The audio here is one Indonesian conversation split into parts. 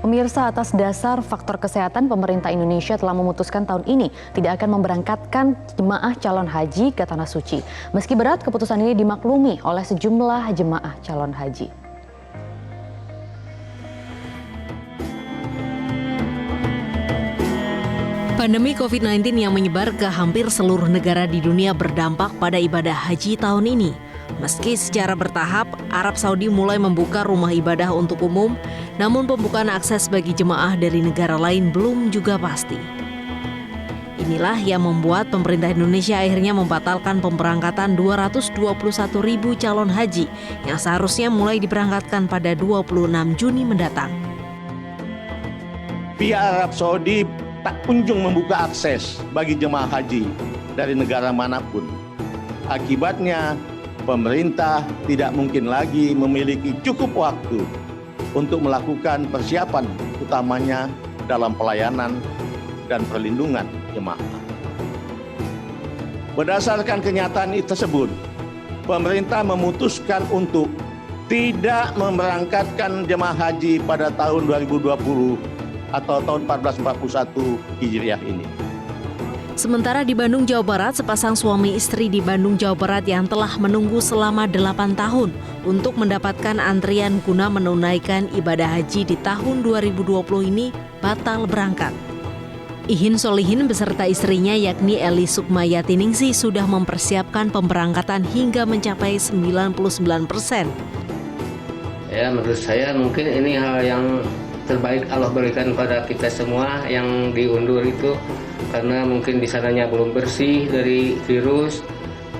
Pemirsa, atas dasar faktor kesehatan, pemerintah Indonesia telah memutuskan tahun ini tidak akan memberangkatkan jemaah calon haji ke Tanah Suci. Meski berat, keputusan ini dimaklumi oleh sejumlah jemaah calon haji. Pandemi COVID-19 yang menyebar ke hampir seluruh negara di dunia berdampak pada ibadah haji tahun ini. Meski secara bertahap, Arab Saudi mulai membuka rumah ibadah untuk umum, namun pembukaan akses bagi jemaah dari negara lain belum juga pasti. Inilah yang membuat pemerintah Indonesia akhirnya membatalkan pemberangkatan 221.000 calon haji yang seharusnya mulai diberangkatkan pada 26 Juni mendatang. Pihak Arab Saudi tak kunjung membuka akses bagi jemaah haji dari negara manapun. Akibatnya, pemerintah tidak mungkin lagi memiliki cukup waktu untuk melakukan persiapan, utamanya dalam pelayanan dan perlindungan jemaah. Berdasarkan kenyataan tersebut, pemerintah memutuskan untuk tidak memberangkatkan jemaah haji pada tahun 2020 atau tahun 1441 Hijriah ini. Sementara di Bandung, Jawa Barat, sepasang suami istri di Bandung, Jawa Barat yang telah menunggu selama 8 tahun untuk mendapatkan antrian guna menunaikan ibadah haji di tahun 2020 ini batal berangkat. Ihin Solihin beserta istrinya yakni Eli Sukmayatiningsih sudah mempersiapkan pemberangkatan hingga mencapai 99%. Ya, menurut saya mungkin ini hal yang terbaik Allah berikan pada kita semua yang diundur itu, karena mungkin di sananya belum bersih dari virus,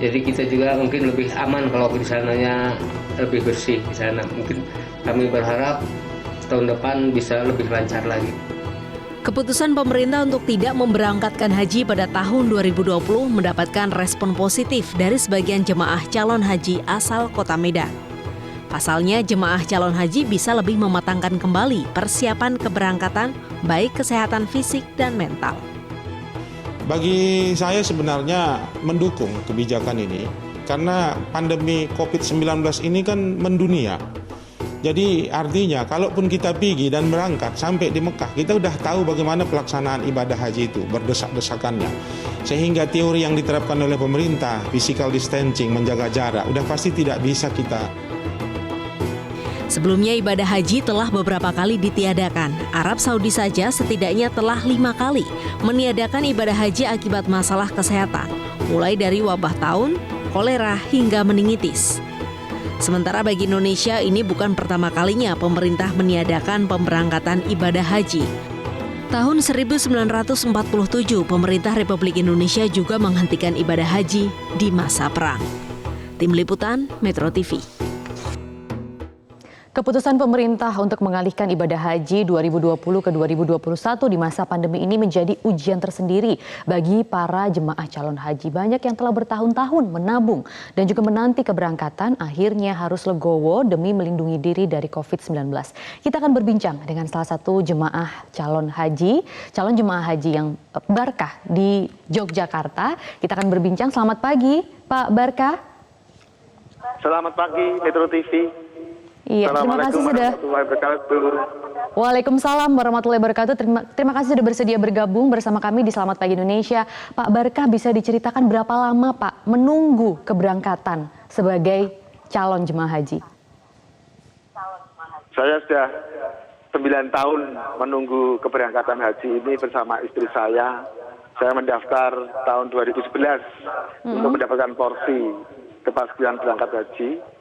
jadi kita juga mungkin lebih aman kalau di sananya lebih bersih di sana. Mungkin kami berharap tahun depan bisa lebih lancar lagi. Keputusan pemerintah untuk tidak memberangkatkan haji pada tahun 2020 mendapatkan respon positif dari sebagian jemaah calon haji asal Kota Medan. Pasalnya, jemaah calon haji bisa lebih mematangkan kembali persiapan keberangkatan, baik kesehatan fisik dan mental. Bagi saya sebenarnya mendukung kebijakan ini, karena pandemi COVID-19 ini kan mendunia. Jadi artinya kalaupun kita pergi dan berangkat sampai di Mekah, kita udah tahu bagaimana pelaksanaan ibadah haji itu, berdesak-desakannya. Sehingga teori yang diterapkan oleh pemerintah, physical distancing, menjaga jarak, udah pasti tidak bisa kita. Sebelumnya ibadah haji telah beberapa kali ditiadakan. Arab Saudi saja setidaknya telah 5 kali meniadakan ibadah haji akibat masalah kesehatan, mulai dari wabah taun, kolera hingga meningitis. Sementara bagi Indonesia ini bukan pertama kalinya pemerintah meniadakan pemberangkatan ibadah haji. Tahun 1947, pemerintah Republik Indonesia juga menghentikan ibadah haji di masa perang. Tim Liputan, Metro TV. Keputusan pemerintah untuk mengalihkan ibadah haji 2020 ke 2021 di masa pandemi ini menjadi ujian tersendiri bagi para jemaah calon haji. Banyak yang telah bertahun-tahun menabung dan juga menanti keberangkatan akhirnya harus legowo demi melindungi diri dari COVID-19. Kita akan berbincang dengan salah satu calon jemaah haji yang Barkah di Yogyakarta. Kita akan berbincang. Selamat pagi, Pak Barkah. Selamat pagi, Metro TV. Iya, terima kasih sudah. Waalaikumsalam warahmatullahi wabarakatuh. Terima kasih sudah bersedia bergabung bersama kami di Selamat Pagi Indonesia. Pak Barkah, bisa diceritakan berapa lama Pak menunggu keberangkatan sebagai calon jemaah haji? Saya sudah 9 tahun menunggu keberangkatan haji ini bersama istri saya. Saya mendaftar tahun 2011 untuk mendapatkan porsi kepastian berangkat haji.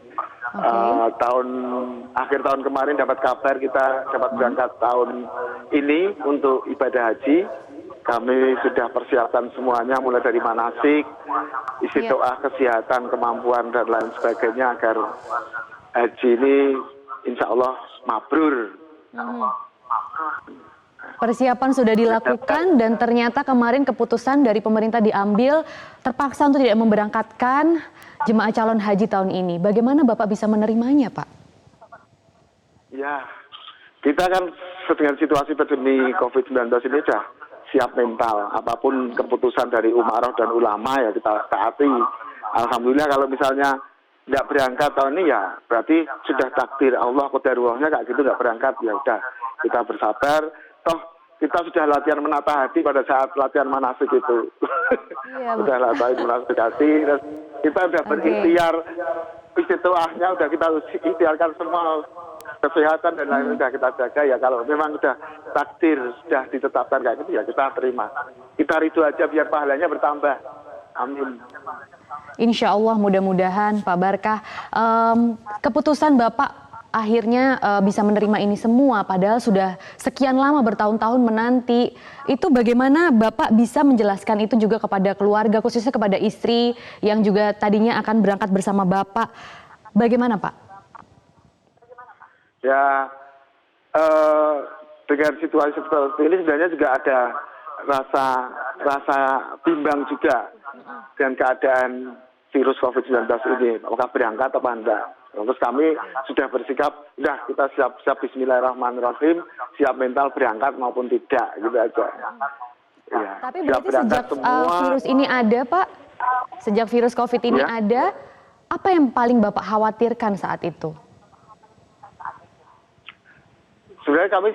Akhir tahun kemarin dapat kabar kita dapat berangkat tahun ini untuk ibadah haji. Kami sudah persiapkan semuanya mulai dari manasik, isi doa kesehatan, kemampuan dan lain sebagainya agar haji ini insya Allah mabrur. Persiapan sudah dilakukan dan ternyata kemarin keputusan dari pemerintah diambil terpaksa untuk tidak memberangkatkan jemaah calon haji tahun ini. Bagaimana Bapak bisa menerimanya, Pak? Ya, kita kan dengan situasi pandemi COVID-19 ini sudah siap mental. Apapun keputusan dari umarah dan ulama ya kita taati. Alhamdulillah kalau misalnya nggak berangkat tahun ini ya berarti sudah takdir Allah, qadarullah kayak gitu nggak berangkat ya udah kita bersabar. Toh kita sudah latihan menata hati pada saat latihan manasik itu. Iya, Sudah latihan manasik hati, terus kita sudah berikhtiar, istiqoahnya udah kita ikhtiarkan semua, kesehatan dan lain sudah kita jaga. Ya kalau memang sudah takdir sudah ditetapkan kayak gitu ya kita terima. Kita ridho aja biar pahalanya bertambah. Amin. Insya Allah mudah-mudahan Pak Barkah, keputusan Bapak akhirnya bisa menerima ini semua padahal sudah sekian lama bertahun-tahun menanti. Itu bagaimana Bapak bisa menjelaskan itu juga kepada keluarga, khususnya kepada istri yang juga tadinya akan berangkat bersama Bapak. Bagaimana Pak? Ya, dengan situasi seperti ini sebenarnya juga ada rasa bimbang juga dengan keadaan virus COVID-19 ini, apakah berangkat atau enggak. Terus kami sudah bersikap, udah kita siap-siap Bismillahirrahmanirrahim, siap mental berangkat maupun tidak, gitu aja. Ya, Tapi berarti sejak virus ini ada Pak, sejak virus COVID ini ada, apa yang paling Bapak khawatirkan saat itu? Sebenarnya kami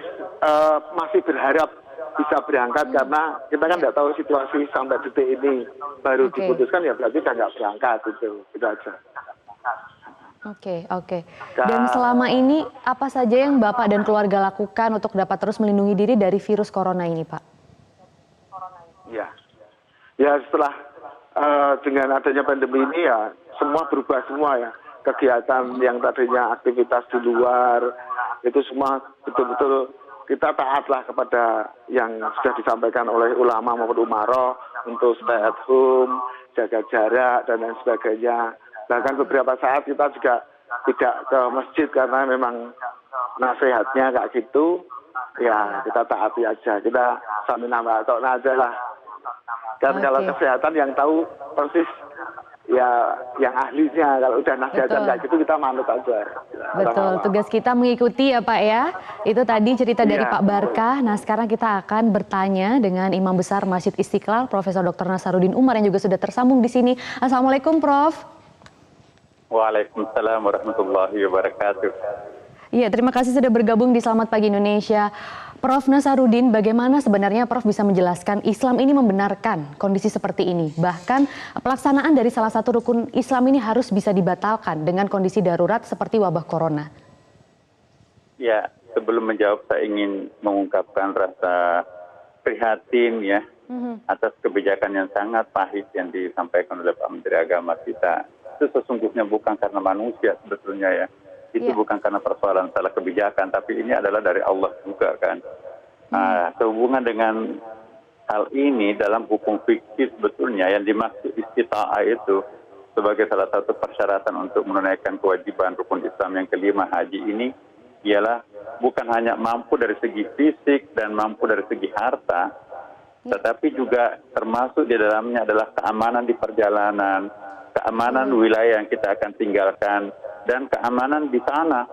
masih berharap bisa berangkat karena kita kan nggak tahu situasi sampai detik ini baru diputuskan ya berarti udah nggak berangkat itu aja. Oke. Dan selama ini apa saja yang Bapak dan keluarga lakukan untuk dapat terus melindungi diri dari virus corona ini, Pak? Ya setelah dengan adanya pandemi ini ya semua berubah semua ya. Kegiatan yang tadinya aktivitas di luar itu semua betul-betul kita taatlah kepada yang sudah disampaikan oleh ulama maupun umaroh untuk stay at home, jaga jarak dan lain sebagainya. Bahkan beberapa saat kita juga tidak ke masjid karena memang nasihatnya kayak gitu. Ya kita taati aja, kita samina ma'atokna aja lah. Kan kalau kesehatan yang tahu persis ya yang ahlinya, kalau udah nasihatkan kayak gitu kita manut aja. Betul, tugas kita mengikuti ya Pak ya. Itu tadi cerita dari Pak Barkah. Nah sekarang kita akan bertanya dengan Imam Besar Masjid Istiqlal, Profesor Dr. Nasaruddin Umar yang juga sudah tersambung di sini. Assalamualaikum Prof. Waalaikumsalam warahmatullahi wabarakatuh. Iya, terima kasih sudah bergabung di Selamat Pagi Indonesia. Prof. Nasaruddin, bagaimana sebenarnya Prof bisa menjelaskan Islam ini membenarkan kondisi seperti ini? Bahkan pelaksanaan dari salah satu rukun Islam ini harus bisa dibatalkan dengan kondisi darurat seperti wabah corona. Ya, sebelum menjawab saya ingin mengungkapkan rasa prihatin ya atas kebijakan yang sangat pahit yang disampaikan oleh Pak Menteri Agama kita. Itu sesungguhnya bukan karena manusia sebetulnya ya. Itu bukan karena persoalan salah kebijakan, tapi ini adalah dari Allah juga kan. Nah, sehubungan dengan hal ini dalam hukum fikih sebetulnya yang dimaksud istita'ah itu sebagai salah satu persyaratan untuk menunaikan kewajiban rukun Islam yang kelima haji ini ialah bukan hanya mampu dari segi fisik dan mampu dari segi harta, tetapi juga termasuk di dalamnya adalah keamanan di perjalanan, keamanan wilayah yang kita akan tinggalkan, dan keamanan di sana.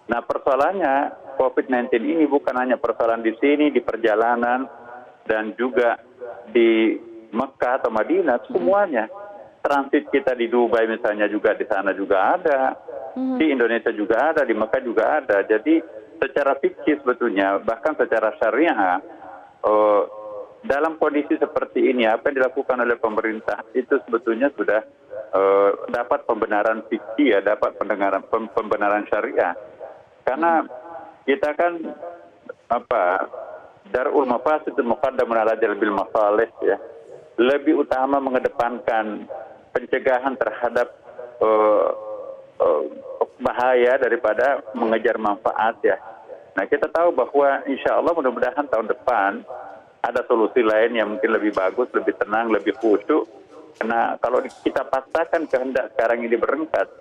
Nah persoalannya COVID-19 ini bukan hanya persoalan di sini, di perjalanan, dan juga di Mekah atau Madinah, semuanya. Transit kita di Dubai misalnya juga di sana juga ada, di Indonesia juga ada, di Mekah juga ada. Jadi secara fikih sebetulnya, bahkan secara syariah, dalam kondisi seperti ini, apa yang dilakukan oleh pemerintah itu sebetulnya sudah dapat pembenaran fikih ya, dapat pembenaran syariah. Karena kita kan darul mafasid muqaddamun ala jalbil masalih ya. Lebih utama mengedepankan pencegahan terhadap bahaya daripada mengejar manfaat ya. Nah kita tahu bahwa insya Allah mudah-mudahan tahun depan ada solusi lain yang mungkin lebih bagus, lebih tenang, lebih khusyuk. Karena kalau kita paksakan kehendak sekarang ini berangkat,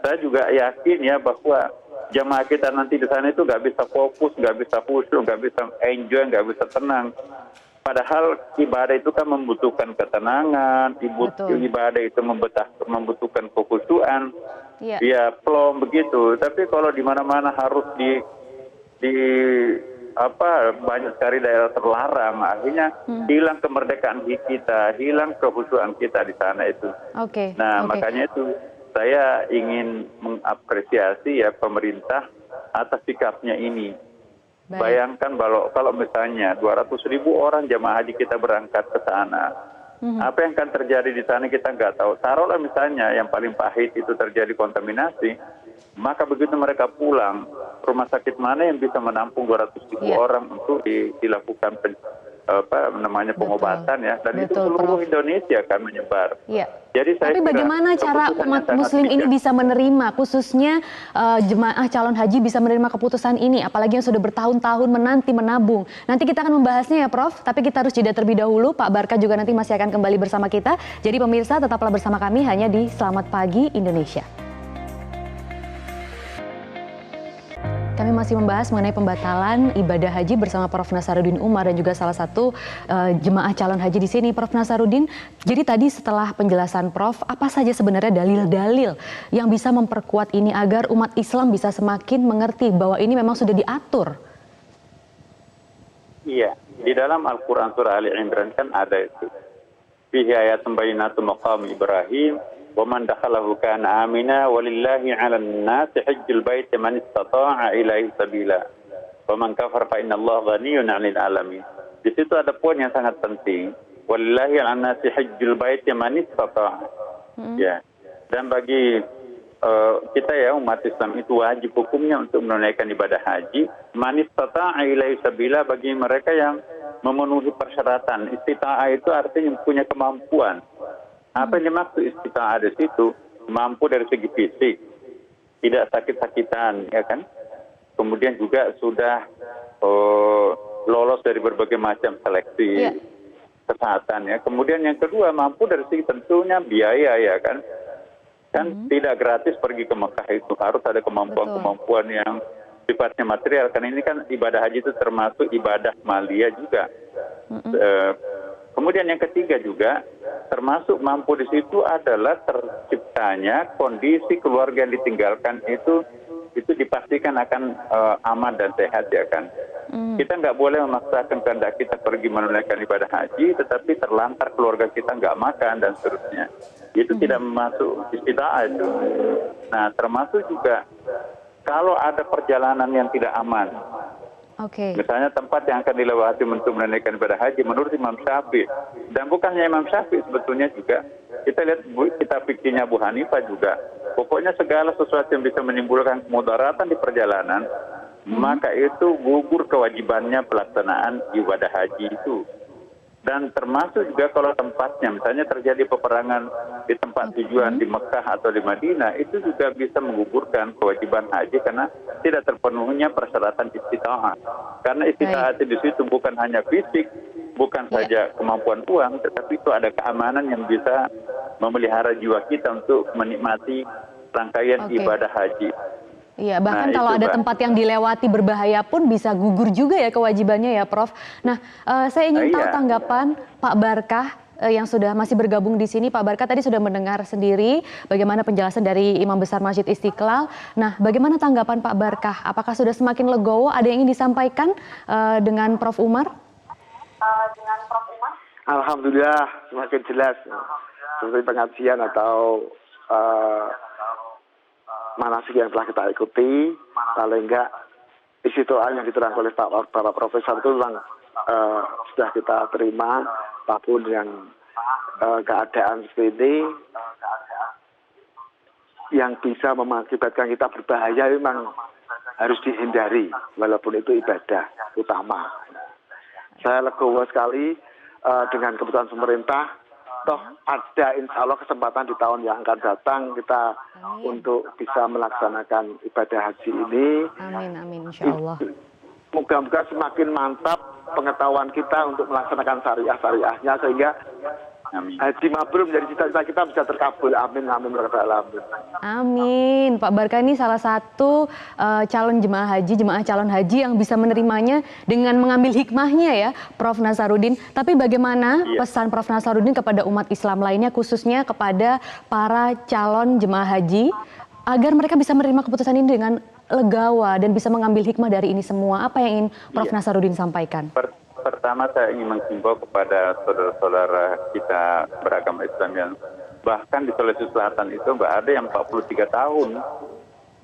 saya juga yakin ya bahwa jamaah kita nanti di sana itu nggak bisa fokus, nggak bisa khusyuk, nggak bisa enjoy, nggak bisa tenang. Padahal ibadah itu kan membutuhkan ketenangan, ibadah itu membutuhkan kekhusyuan, ya plong begitu. Tapi kalau di mana-mana harus banyak sekali daerah terlarang, akhirnya hilang kemerdekaan kita, hilang kekhusyuan kita di sana itu. Makanya itu saya ingin mengapresiasi ya pemerintah atas sikapnya ini. Baik. Bayangkan kalau misalnya 200.000 orang jamaah haji kita berangkat ke sana, apa yang akan terjadi di sana kita nggak tahu. Taruhlah misalnya yang paling pahit itu terjadi kontaminasi, maka begitu mereka pulang, rumah sakit mana yang bisa menampung 200.000 Iya. orang untuk dilakukan pengobatan ya, dan itu Betul, seluruh Prof. Indonesia akan menyebar. Iya. Jadi saya Tapi kira bagaimana cara keputusan umat yang sangat muslim ini bijak. bisa menerima, khususnya jemaah calon haji bisa menerima keputusan ini, apalagi yang sudah bertahun-tahun menanti menabung. Nanti kita akan membahasnya ya Prof, tapi kita harus jeda terlebih dahulu. Pak Barka juga nanti masih akan kembali bersama kita. Jadi pemirsa tetaplah bersama kami hanya di Selamat Pagi Indonesia. Kami masih membahas mengenai pembatalan ibadah haji bersama Prof. Nasaruddin Umar dan juga salah satu jemaah calon haji di sini, Prof. Nasaruddin. Jadi tadi setelah penjelasan Prof, apa saja sebenarnya dalil-dalil yang bisa memperkuat ini agar umat Islam bisa semakin mengerti bahwa ini memang sudah diatur? Iya, di dalam Al-Quran surah Ali Imran kan ada itu. Fihi ayatun bayyinatun maqam Ibrahim wa man dakhalahu kana amina walillahi 'alan nasi hajjul baiti man istata'a ilaihi sabila wa man kafara fa innallaha ghaniyyun 'anil 'alamin. Di situ ada poin yang sangat penting. Walillahi 'alan nasi hajjul baiti man istata'a. Ya. Dan bagi kita ya umat Islam itu wajib hukumnya untuk menunaikan ibadah haji man istata'a ilaihi sabila, bagi mereka yang memenuhi persyaratan. Istita'ah itu artinya punya kemampuan. Apa yang dimaksud istita'ah di situ? Mampu dari segi fisik, tidak sakit-sakitan, ya kan? Kemudian juga sudah lolos dari berbagai macam seleksi kesehatan, ya. Kemudian yang kedua, mampu dari segi tentunya biaya, ya kan? Kan tidak gratis pergi ke Mekah itu, harus ada kemampuan-kemampuan yang sifatnya material. Karena ini kan ibadah haji itu termasuk ibadah maliyah juga. Kemudian yang ketiga juga termasuk mampu di situ adalah terciptanya kondisi keluarga yang ditinggalkan itu dipastikan akan aman dan sehat, ya kan. Kita nggak boleh memaksakan kehendak kita pergi menunaikan ibadah haji, tetapi terlantar keluarga kita nggak makan dan seterusnya. Itu tidak masuk istita'ah itu. Nah, termasuk juga kalau ada perjalanan yang tidak aman. Misalnya tempat yang akan dilewati untuk menunaikan ibadah haji menurut Imam Syafi'i, dan bukannya Imam Syafi'i, sebetulnya juga kita lihat kitab fikihnya Abu Hanifah juga, pokoknya segala sesuatu yang bisa menimbulkan kemudaratan di perjalanan, maka itu gugur kewajibannya pelaksanaan ibadah haji itu. Dan termasuk juga kalau tempatnya misalnya terjadi peperangan di tempat tujuan di Mekah atau di Madinah, itu juga bisa menggugurkan kewajiban haji karena tidak terpenuhnya persyaratan istita'ah. Karena istita'ah di situ bukan hanya fisik, bukan saja kemampuan uang, tetapi itu ada keamanan yang bisa memelihara jiwa kita untuk menikmati rangkaian ibadah haji. Iya, bahkan kalau ada tempat yang dilewati berbahaya pun bisa gugur juga ya kewajibannya ya, Prof. Nah, saya ingin tahu tanggapan Pak Barkah yang sudah masih bergabung di sini. Pak Barkah tadi sudah mendengar sendiri bagaimana penjelasan dari Imam Besar Masjid Istiqlal. Nah, bagaimana tanggapan Pak Barkah? Apakah sudah semakin legowo? Ada yang ingin disampaikan dengan Prof. Umar? Alhamdulillah semakin jelas. Seperti pengajian atau manasik yang telah kita ikuti, paling enggak isi doa yang diterangkan oleh Bapak Profesor itu memang sudah kita terima, apapun yang keadaan seperti ini yang bisa mengakibatkan kita berbahaya memang harus dihindari, walaupun itu ibadah utama. Saya legowo sekali dengan keputusan pemerintah. Toh ada insya Allah kesempatan di tahun yang akan datang kita untuk bisa melaksanakan ibadah haji ini. Amin, insya Allah. Moga-moga semakin mantap pengetahuan kita untuk melaksanakan syariah-syariahnya sehingga haji mabrur menjadi cita-cita kita bisa terkabul. Amin, amin, amin. Amin. Pak Barkah ini salah satu jemaah calon haji yang bisa menerimanya dengan mengambil hikmahnya ya, Prof. Nasaruddin. Tapi bagaimana pesan Prof. Nasaruddin kepada umat Islam lainnya, khususnya kepada para calon jemaah haji, agar mereka bisa menerima keputusan ini dengan legawa dan bisa mengambil hikmah dari ini semua? Apa yang ingin Prof. Nasaruddin sampaikan? Pertama saya ingin menghimbau kepada saudara-saudara kita beragama Islam yang bahkan di Sulawesi Selatan itu ada yang 43 tahun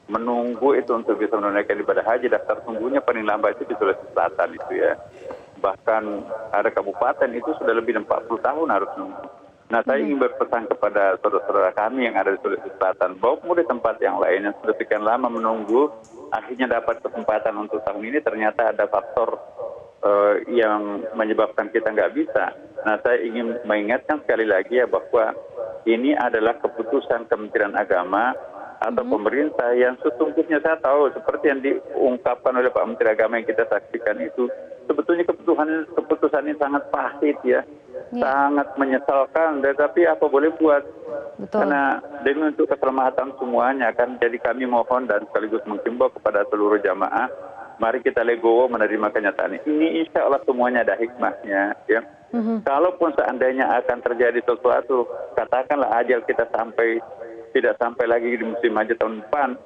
menunggu itu untuk bisa menunaikan ibadah haji, daftar tunggunya paling lambat itu di Sulawesi Selatan itu ya. Bahkan ada kabupaten itu sudah lebih dari 40 tahun harus nunggu. Nah, saya ingin berpesan kepada saudara-saudara kami yang ada di Sulawesi Selatan, bahwa di tempat yang lain yang sudah sekian lama menunggu, akhirnya dapat kesempatan untuk tahun ini, ternyata ada faktor yang menyebabkan kita nggak bisa. Nah, saya ingin mengingatkan sekali lagi ya, bahwa ini adalah keputusan Kementerian Agama atau pemerintah yang sesungguhnya saya tahu seperti yang diungkapkan oleh Pak Menteri Agama yang kita saksikan itu, sebetulnya keputusan ini sangat pahit ya, sangat menyesalkan, tetapi apa boleh buat. Betul. Karena demi untuk keselamatan semuanya kan, jadi kami mohon dan sekaligus menghimbau kepada seluruh jamaah, mari kita legowo menerima kenyataan ini. Insya Allah semuanya ada hikmahnya ya. Kalaupun seandainya akan terjadi sesuatu, katakanlah ajal kita tidak sampai lagi di musim haji tahun depan,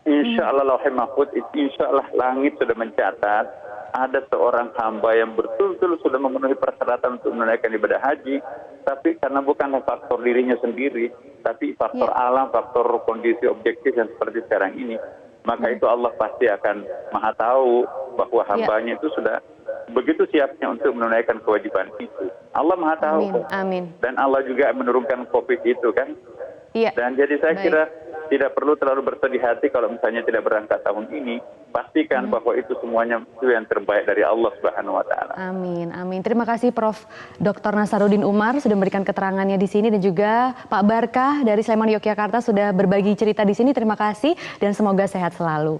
insya Allah lauhul mahfuz, insya Allah langit sudah mencatat ada seorang hamba yang betul-betul sudah memenuhi persyaratan untuk menunaikan ibadah haji, tapi karena bukan faktor dirinya sendiri, tapi faktor alam, faktor kondisi objektif yang seperti sekarang ini, maka itu Allah pasti akan maha tahu bahwa hambanya itu sudah begitu siapnya untuk menunaikan kewajiban itu. Allah maha tahu. Amin. Dan Allah juga menurunkan COVID itu kan. Iya. Dan jadi saya kira tidak perlu terlalu bersedih hati kalau misalnya tidak berangkat tahun ini. Pastikan bahwa itu semuanya itu yang terbaik dari Allah Subhanahu wa taala. Amin, amin. Terima kasih Prof. Dr. Nasaruddin Umar sudah memberikan keterangannya di sini, dan juga Pak Barkah dari Sleman, Yogyakarta sudah berbagi cerita di sini. Terima kasih dan semoga sehat selalu.